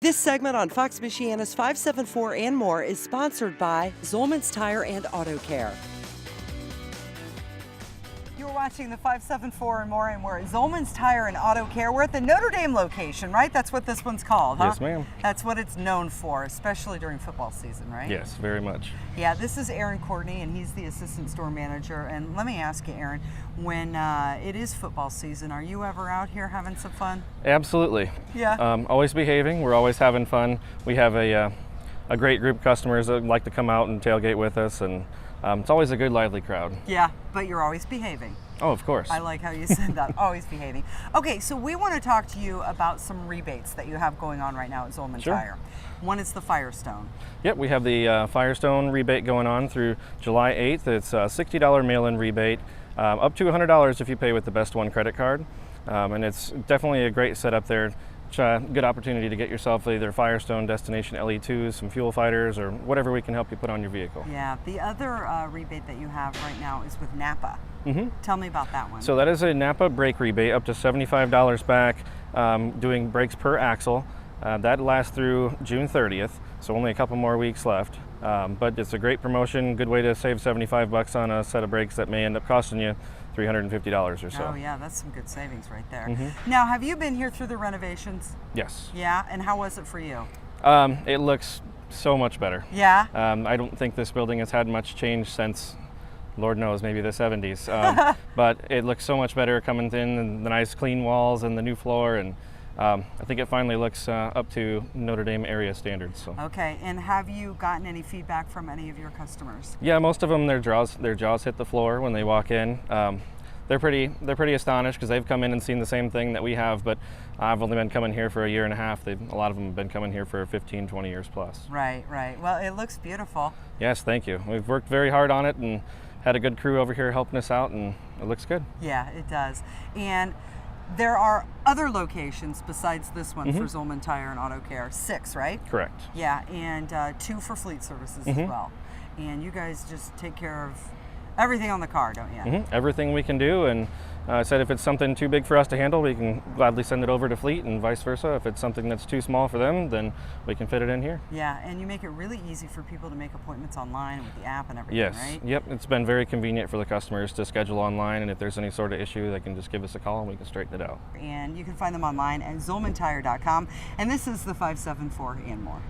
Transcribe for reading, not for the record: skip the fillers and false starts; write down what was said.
This segment on Fox Michiana's 574 and More is sponsored by Zolman's Tire and Auto Care. You're watching the 574 and More, and we're at Zolman's Tire and Auto Care. We're at the Notre Dame location, right? That's what this one's called, huh? Yes, ma'am. That's what it's known for, especially during football season, right? Yes, very much. Yeah, this is Erin Courtney, and he's the assistant store manager. And let me ask you, Erin, when it is football season, are you ever out here having some fun? Absolutely. Yeah. Always behaving. We're always having fun. We have a great group of customers that like to come out and tailgate with us, and it's always a good, lively crowd. Yeah, but you're always behaving. Oh, of course. I like how you said that, always behaving. Okay, so we want to talk to you about some rebates that you have going on right now at Zolman Sure. Tire. One is the Firestone. Yep, we have the Firestone rebate going on through July 8th. It's a $60 mail-in rebate, up to $100 if you pay with the Best One credit card. And it's definitely a great setup there. It's a good opportunity to get yourself either Firestone Destination LE2s, some fuel fighters, or whatever we can help you put on your vehicle. Yeah, the other rebate that you have right now is with Napa. Mm-hmm. Tell me about that one. So that is a Napa brake rebate, up to $75 back, doing brakes per axle. That lasts through June 30th, so only a couple more weeks left. But it's a great promotion, good way to save $75 on a set of brakes that may end up costing you $350 or so. Oh yeah, that's some good savings right there. Mm-hmm. Now, have you been here through the renovations? Yes. Yeah, and how was it for you? It looks so much better. Yeah? I don't think this building has had much change since, Lord knows, maybe the 70s. But it looks so much better coming in, and the nice clean walls and the new floor, and I think it finally looks up to Notre Dame area standards. So. Okay, and have you gotten any feedback from any of your customers? Yeah, most of them, their jaws hit the floor when they walk in. They're pretty astonished because they've come in and seen the same thing that we have, but I've only been coming here for a year and a half. A lot of them have been coming here for 15, 20 years plus. Right, right. Well, it looks beautiful. Yes, thank you. We've worked very hard on it and had a good crew over here helping us out, and it looks good. Yeah, it does. And there are other locations besides this one for Zolman Tire and Auto Care. 6, right? Correct. Yeah, and 2 for fleet services as well. And you guys just take care of everything on the car, don't you? Everything we can do, and I said if it's something too big for us to handle, we can gladly send it over to fleet, and vice versa. If it's something that's too small for them, then we can fit it in here. Yeah, and you make it really easy for people to make appointments online with the app and everything, Yes. right? Yep. It's been very convenient for the customers to schedule online, and if there's any sort of issue, they can just give us a call and we can straighten it out. And you can find them online at zolmantire.com. And this is the 574 and More.